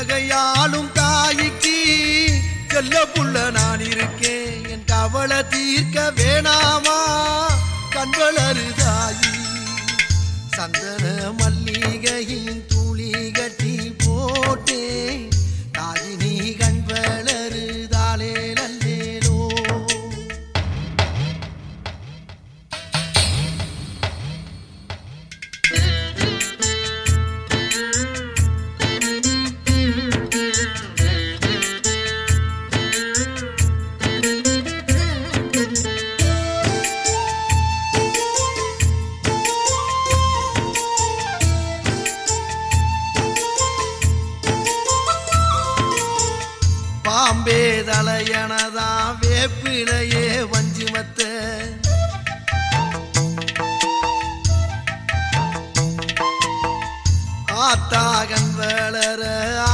உலகையாளும் தாய்க்கு செல்ல புள்ள நான் இருக்கேன். என் கவலை தீர்க்க வேணாமா கண்வளரு தாயி. சந்தன மல்லிகையின் துளி கட்டி போட்டேன் தாயி நீ கண்வளரு தாளே நல்லேலோ. பாம்பே தலையனதா வேப்பிலையே வஞ்சிமத்த ஆத்தாகன் வளர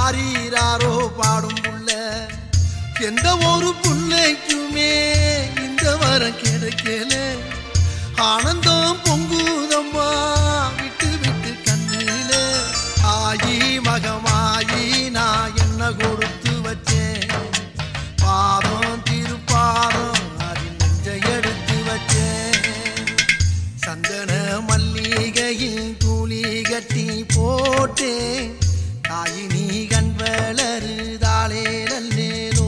ஆரீராரோ பாடும் புள்ள. எந்த ஒரு புள்ளைக்குமே இந்த வரம் கிடைக்கல. ஆனந்தம் பொங்குதம்மா விட்டு விட்டு கண்ணில. ஆயி மகமாயி நான் என்ன கொடுத்து வச்சேன். பாதம் திருப்பாதம் அதில் நெஞ்சை எடுத்து வச்சேன். சந்தன மல்லிகையில் துளி கட்டி போட்டேன் தாயி நீ கண்வளரு தாளே நல்லேலோ.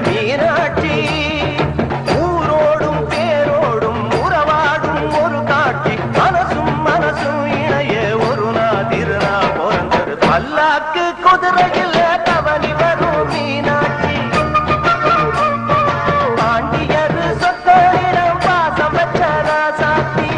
மீனாட்சி ஊரோடும் பேரோடும் உறவாடும் ஒரு காட்சி மனசும் மனசும் இணைய ஒரு நாதிருநா பிறந்தது பல்லாக்கு குதிரையில் கவனி வரும் மீனாட்சி பாண்டியர் சொத்தரிடம் பாசம் வச்சதா சாத்தி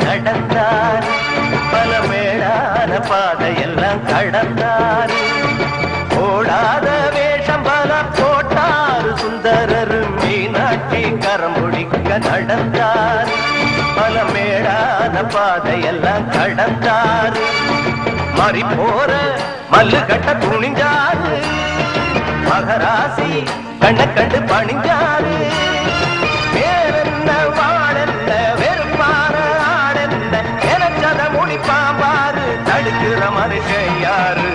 நடந்தார் பல மேடான பாதையெல்லாம் கடந்தார் ஓடாத வேஷம் பல போட்டார் சுந்தரர் மீனாட்சி கரம் பிடிக்க நடந்தார் பல மேடான பாதையெல்லாம் கடந்தார் மாறி போற மல்லு கட்ட துணிஞ்சாரு மகராசி கண்ண கண்டு பணிஞ்சாரு வேறென்ன வாழென்ன வெறுப்பான ஆடென்ன எனச்சத முடிப்பாம்பாரு தடுக்கிற மனுஷன் யாரு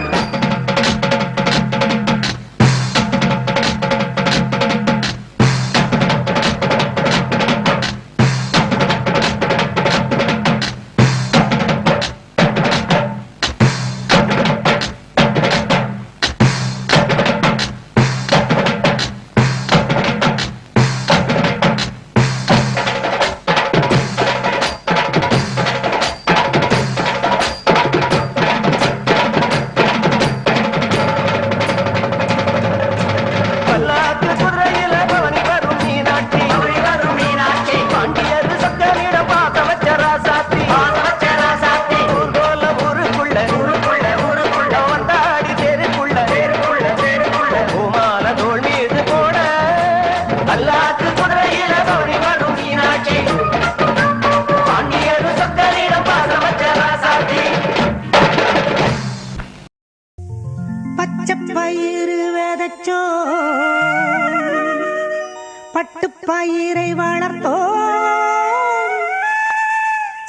பட்டுப்பயிரை வளர்த்தோ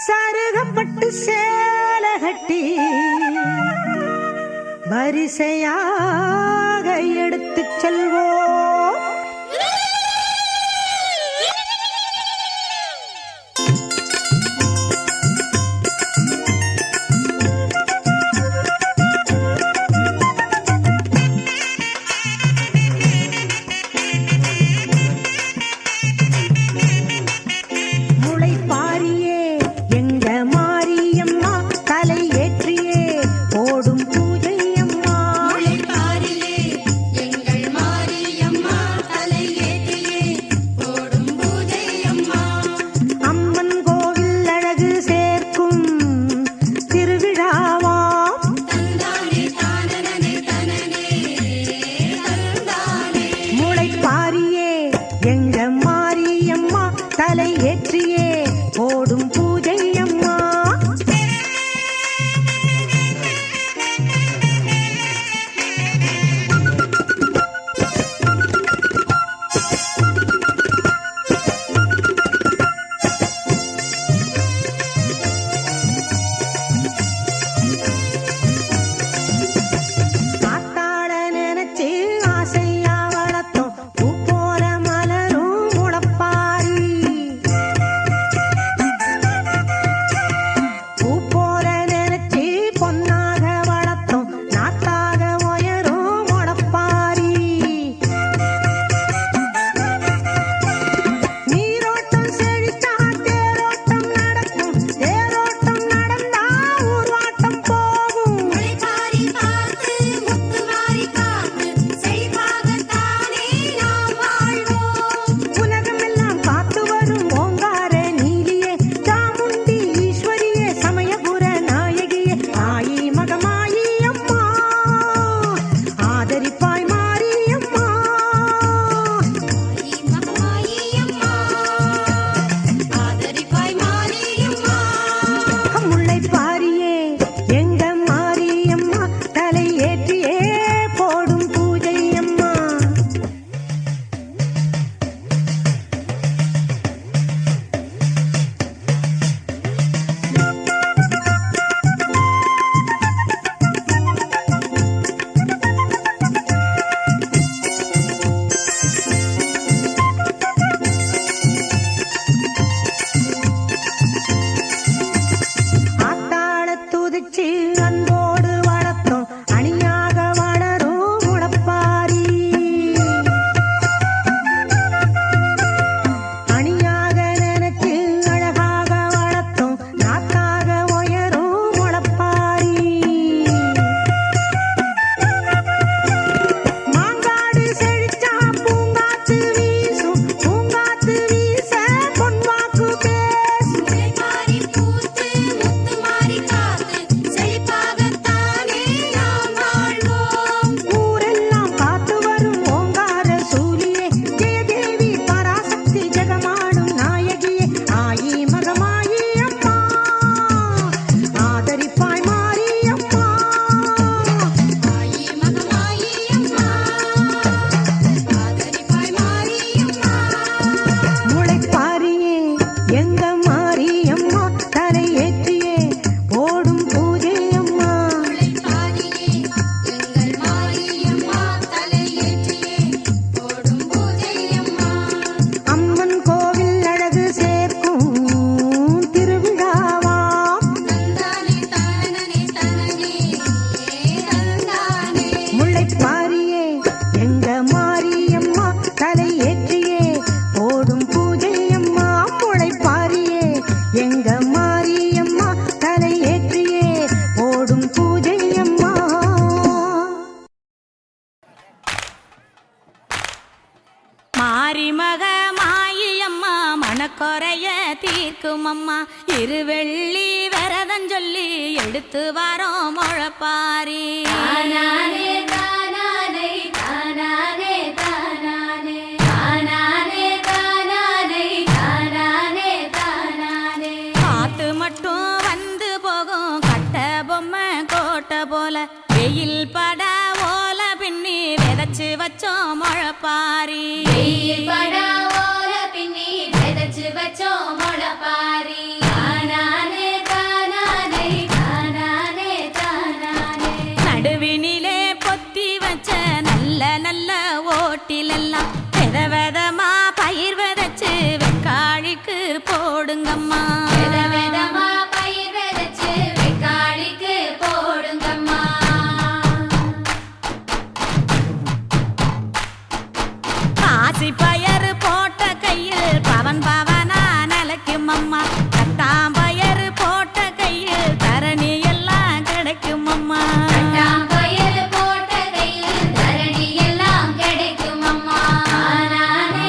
சருகப்பட்டு சேல கட்டி வரிசையாக எடுத்துச் செல்வோம். மாரியம்மா மனக்குறைய தீர்க்கும் அம்மா இருவெள்ளி விரதம் சொல்லி எடுத்து வரோம் முளைப்பாரி. தானானே தானானே தானானே தானானே தானானே தானானே தானானே தானானே. காத்து மட்டும் வந்து போகும் கட்ட பொம்மை கோட்டை போல வெயில் பட ஓல பின்னி விதைச்சு வச்சோம் முளைப்பாரி. வெயில் படா ஓல பின்னி விதைச்சு வச்சோம் முளைப்பாரி. தானானே தானானே தானானே தானானே. நடுவினிலே பொத்தி வச்ச நல்ல நல்ல ஓட்டிலெல்லாம் வித விதமா பயிர் விதைச்சு வெக்காளிக்கு போடுங்கம்மா. வித விதமா பயிர் விதைச்சு வெக்காளிக்கு போடுங்கம்மா. பாசி பயறு போட்ட கையில் பவன் பவனா நிலைக்கும் அம்மா. கட்டாம்பயறு போட்ட கையில் தரணி எல்லாம் கிடைக்கும் அம்மா. பட்டாம்பயிறு போட்ட கையில் தரணி எல்லாம் கிடைக்கும் அம்மா. தானானே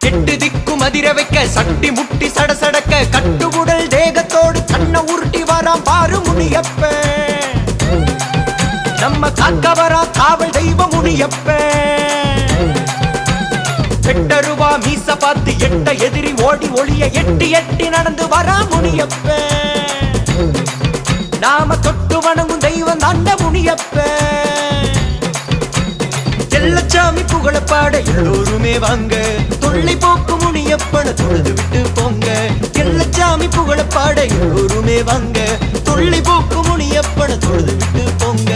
எட்டு திக்கு மதிர வைக்க சட்டி முட்டி சடசடக்க கட்டுவுடல் தேகத்தோடு கண்ண உருட்டி வரான் பாரு முனியப்ப நம்ம காக்க வரா காவல் தெய்வ முனியப்ப எட்டருவா மீச பார்த்து எட்ட எதிரி ஓடி ஒளிய எட்டி எட்டி நடந்து வரா முனியப்ப நாம தொட்டு வணங்கும் தெய்வம் தாண்ட முனியப்ப எல்லச்சாமி புகழப்பாட எல்லோருமே வாங்க தொல்லை போக்கு முனியப்பன தொழுது விட்டு போங்க எல்லச்சாமி புகழப்பாட எல்லோருமே வாங்க தொல்லை போக்கு முனியப்பன தொழுது விட்டு போங்க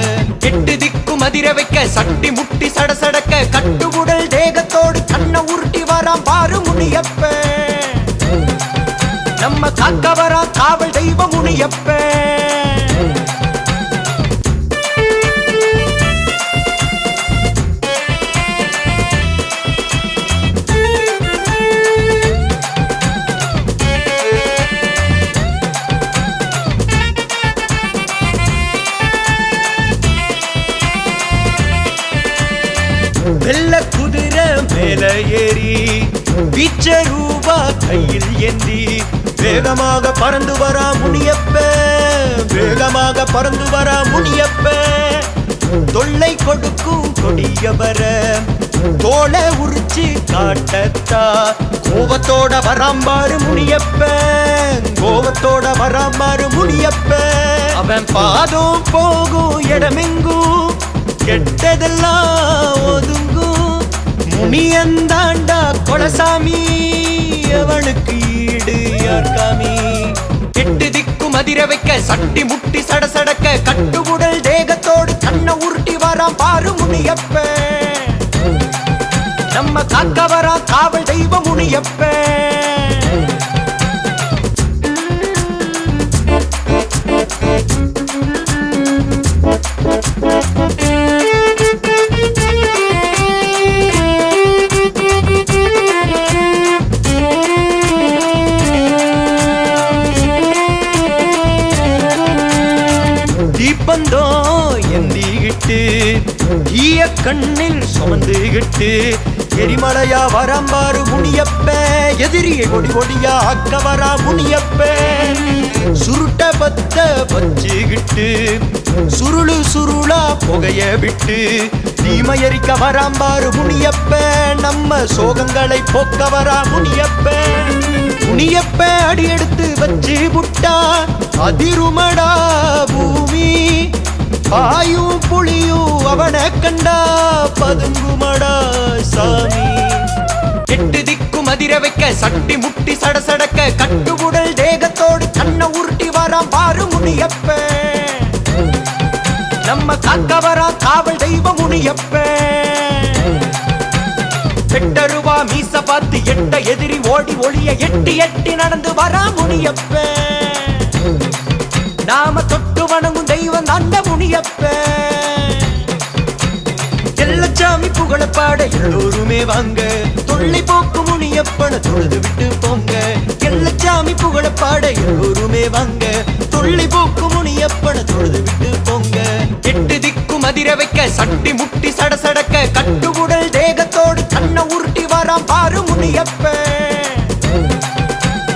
எட்டு திக்கு மதிர வைக்க சட்டி முட்டி சடசடக்க கட்டுவுடல் தேகத்தோடு கண்ண உருட்டி வரான் பாரு முனியப்ப நம்ம காக்க வரா காவல் தெய்வ முனியப்ப வெள்ள குதிரை மேல ஏறி வீச்ச ரூபா கையில் ஏந்தி வேகமாக பறந்து வரா முனியப்ப வேகமாக பறந்து வரா முனியப்ப தொல்லை கொடுக்கும் கொடியவர தோளை உரிச்சு காட்டத்தா கோபத்தோட வராம்பாரு முனியப்ப கோபத்தோட வராம்பாரு முனியப்ப அவன் பாதம் போகும் இடமெங்கும் கெட்டதெல்லாம் ஒதுங்கும் முனியந்தாண்டா கொலசாமி அவனுக்கு ஈடு யார்காமி எட்டு திக்கு மதிர வைக்க சட்டி முட்டி சடசடக்க கட்டுவுடல் தேகத்தோடு கண்ண உருட்டி வரான் பாரு முனியப்ப நம்ம காக்க வரா காவல் தெய்வ முனியப்ப தீப்பந்தோ எந்திகிட்டு ஈய கண்ணில் சுமந்துகிட்டு எரிமலையா வரம்பாரு முனியப்ப எதிரியை கொடி கொடியா அக்க வரா முனியப்ப சுருட்ட பத்த பச்சுகிட்டு சுருளு சுருளா புகைய விட்டு தீமையரிக்க வராம்பாரு முனியப்ப நம்ம சோகங்களை போக்க வரா முனியப்ப முனியப்ப அடி எடுத்து வச்சு புட்டா அதிருமடா பூமி பாயும் புளியும் அவனை கண்டா பதுங்குமடா சாமி எட்டு திக்கு மதிர வைக்க சட்டி முட்டி சடசடக்க கட்டுவுடல் தேகத்தோடு கண்ண உருட்டி வரான் பாரு முனியப்ப நம்ம காக்க வரா காவல் தெய்வ முனியப்ப எட்டருவா மீச பார்த்து எட்ட எதிரி ஓடி ஒளிய எட்டி எட்டி நடந்து வரா முனியப்ப நாம தொட்டு வணங்கும் தெய்வம் தாண்ட முனியப்ப எல்லச்சாமி புகழப்பாட எல்லோருமே வாங்க தொல்லை போக்கு முனியப்பன தொழுது விட்டு போங்க எல்லச்சாமி புகழப்பாட எல்லோருமே வாங்க தொல்லை போக்கு முனியப்பன தொழுது விட்டு போங்க எட்டு திக்கு மதிர வைக்க சட்டி முட்டி சடசடக்க கட்டுவுடல் தேகத்தோடு கண்ண உருட்டி வரான் பாரு முனியப்ப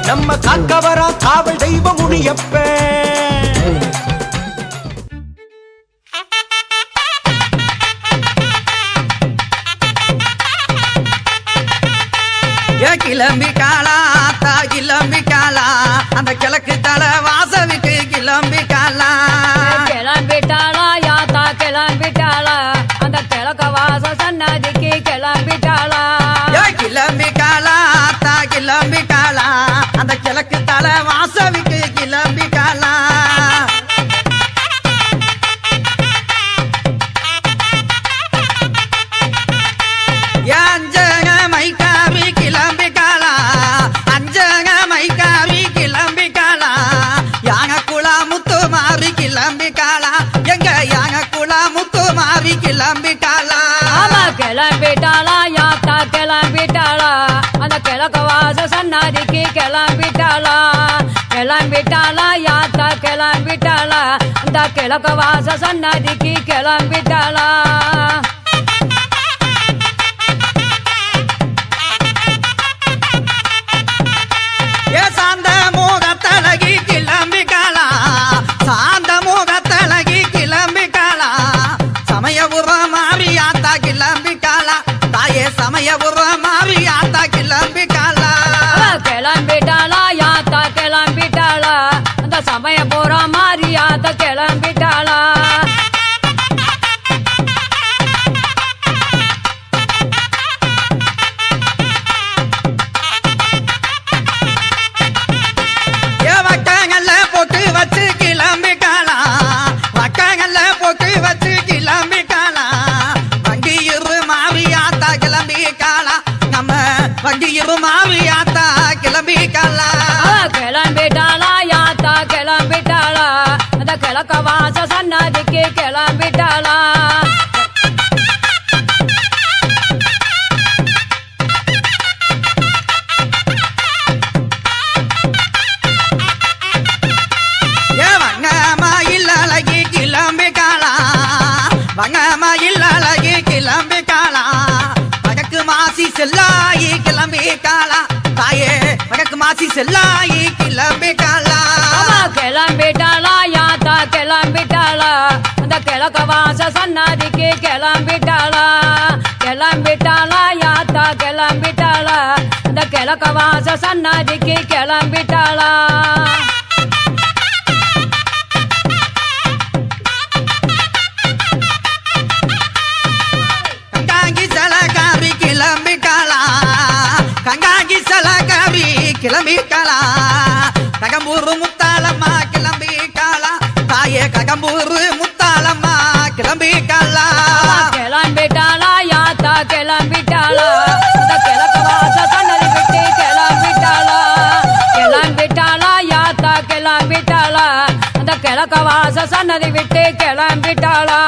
நம்ம காக்க வரா காவல் தெய்வ முனியப்ப கிளம்பிக்காளா தா கிளம்பிக்காளா அந்த கிழக்கு தலை வாசவிக்கு கிளம்பிக்காளா கிளம்பிட்டாளா யாத்தா கிளம்பிட்டாளா அந்த கிழக்க வாச சன்னதிக்கு கிளம்பிட்டாளா கிளம்பிக்காளா தா கிளம்பிக்காளா அந்த கிழக்கு தலை வாசவிக்கு கிளம்பிக்காளா அஞ்சக மைக்காவி கிளம்பிக்காளா அஞ்சக மைக்காவி கிளம்பிக்காளா யாங்க குளா முத்து மாறி கிளம்பிக்காளா எங்க யாங்க குளா முத்து மாறி கிளம்பிக்காளா ஆமா கிளம்பிட்டாளா யாத்தா கிளம்பிட்டாளா அந்த கிழக்க வாச சன்னதிக்கு கிளம்பிட்டாளா கிளம்பிட்டாளா யாத்தா கிளம்பிட்டாளா அந்த கிழக்க வாச சன்னதிக்கு கிளம்பிட்டாளா மாறியாத்தா கிளம்பிட்டாளா தாயே சமயபுரம் மாறியாத்தா கிளம்பிட்டாளா கிளம்பிட்டாளா யாத்தா கிளம்பிட்டாளா அந்த சமயபுரம் மாறியாத்தா கிளம்பிட்டாளா வக்கங்கள்ல போட்டு வச்சு கிளம்பிட்டாளா வக்கங்கள்ல போட்டு வச்சு கிளம்பிட்டாளா வண்டியிரு மாறியாத்தா கிளம்பிட்டாளா நம்ம வண்டியிரு மாறியாத்தா கிளம்பிட்டாளா கிளம்பிட்டாளா யாத்தா கிளம்பிட்டாளா அந்த கிழக்க வாச சன்னதிக்கு கிளம்பிட்டாளா வங்கமயில் கிளம்பிட்டாளா வங்கமயில் அழகி கிளம்பிட்டாளா வடக்கு மாசி செல்லாயி கிளம்பிட்டாளா தாயே வடக்கு மாசி செல்லாயி கிளம்பிட்டாளா கிளம்பிட்டாளா யாத்தா கிளம்பிட்டாளா அந்த கிழக்க வாச சன்னதிக்கு கிளம்பிட்டாளா கிளம்பிட்டாளா யாத்தா கிளம்பிட்டாளா அந்த கிழக்க வாச சன்னதிக்கு கிளம்பிட்டாளா கங்காங்கி சலகாரி கிளம்பிட்டாளா கங்காங்கி சலகாரி கிளம்பிட்டாளா ககம்பூர் முத்தாளம்மா கிளம்பிட்டாளா தாயே ககம்பூர் முத்தாளம்மா கிளம்பிட்டாளா கிளம்பிட்டாளா யாத்தா கிளம்பிட்டாளா அந்த கிழக்க வாச சன்னதி விட்டு கிளம்பிட்டாளா கிளம்பிட்டாளா யாத்தா கிளம்பிட்டாளா அந்த கிழக்க வாச சன்னதி விட்டு கிளம்பிட்டாளா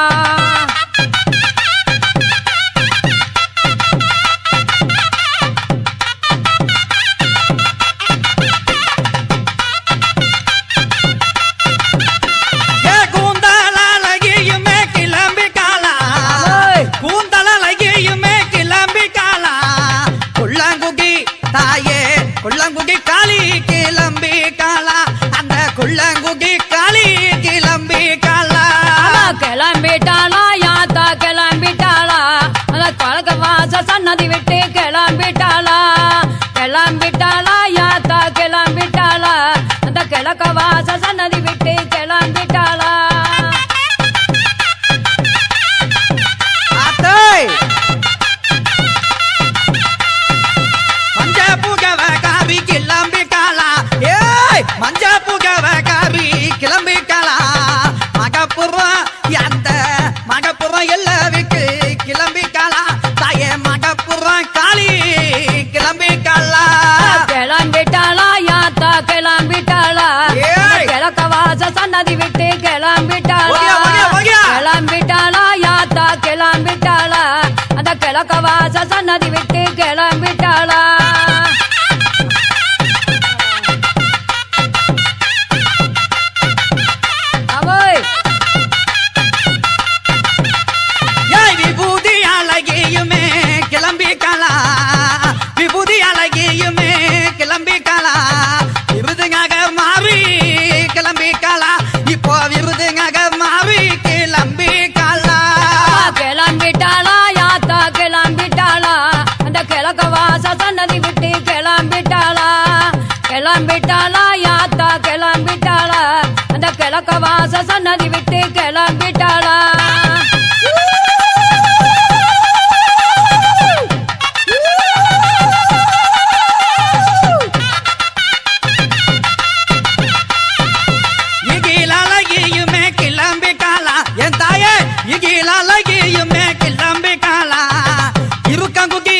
கூந்தலையுமே கிளம்பிட்டாளா கூந்தலையுமே கிளம்பிட்டாளா குள்ளங்குகி தாயே குள்ளங்குகி காளி கிளம்பிட்டாளா அந்த குள்ளங்குகி காளி கிளம்பிட்டாளா கிளம்பிட்டாளா யாத்தா கிளம்பிட்டாளா அந்த கிழக்க வாச சன்னதி விட்டு கிளம்பிட்டாளா கிளம்பிட்டாளா யாத்தா கிளம்பிட்டாளா அந்த கிழக்க வாச சன்னதி விட்டு கிளம்பிட்டாளா மஞ்ச புகவ காவி கிளம்பிட்டாளா ஏய் மஞ்ச புகவ காவி கிளம்பிட்டாளா மகப்புறம் அந்த மகப்புறம் எல்லாவுக்கு கிளம்பிட்டாளா தாயே மகப்புறம் காளி கிளம்பிட்டாளா கிளம்பிட்டாளா யாத்தா கிளம்பிட்டாளா ஏய். கிழக்க வாச சன்னதி விட்டு கிளம்பிட்டாளா ஓடியா, ஓடியா, ஓடியா. கிளம்பிட்டாளா யாத்தா கிளம்பிட்டாளா அந்த கிழக்க வாச சன்னதி விட்டு கிளம்பிட்டாளா அவோய் ஏய் விபூதி அழகியுமே கிளம்பிட்டாளா விபூதி அழகியுமே கிளம்பிட்டாளா விருதுங்க மாறி கிளம்பிட்டாளா இப்போ விருதுங்க மாறி கிளம்பிட்டாளா கிளம்பிட்டாளா யாத்தா கிளம்பிட்டாளா அந்த கிழக்க வாச சன்னதி விட்டு கிளம்பிட்டாளா கிளம்பிட்டாளா யாத்தா கிளம்பிட்டாளா அந்த கிழக்க வாச சன்னதி விட்டு கிளம்பிட்டாளா இகில் அழகியுமே கிளம்பிட்டாளா என் தாயே இகில் அழகியுமே கிளம்பிட்டாளா இருக்கங்குகி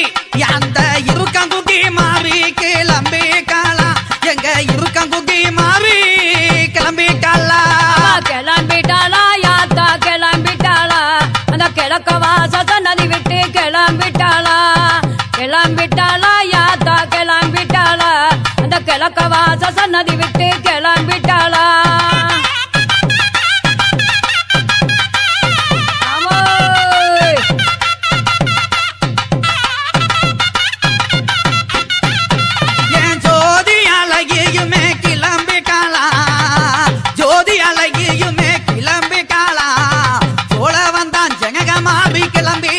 அந்த இருக்கங்குகி மாறி கிளம்பிட்டாளா எங்க இருக்கங்குகி மாறி கிளம்பிட்டாளா கிளம்பிட்டாளா யாத்தா கிளம்பிட்டாளா அந்த கிழக்க வாச சன்னதி விட்டு கிளம்பிட்டாளா கிளம்பிட்டாளா யாத்தா கிளம்பிட்டாளா அந்த கிழக்க வாச சன்னதி விட்டு கிளம்பிட்டாளா ஆமோய். என் ஜோதி அழகியுமே கிளம்பிட்டாளா ஜோதி அழகியுமே கிளம்பிட்டாளா சோழ வந்தான் ஜெகக மாறி கிளம்பி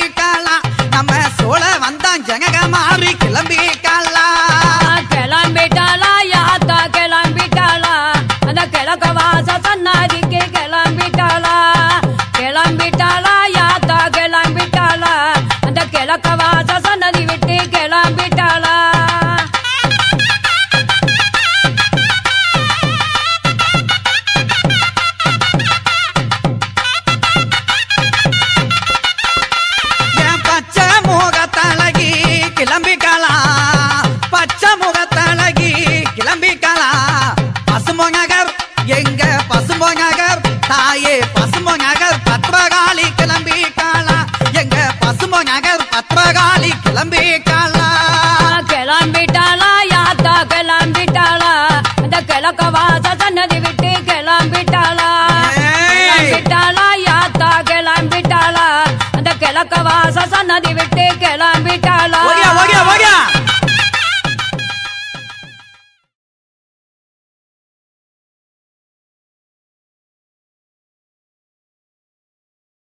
வாச சன்னதி விட்டு கிளம்பிட்டாளா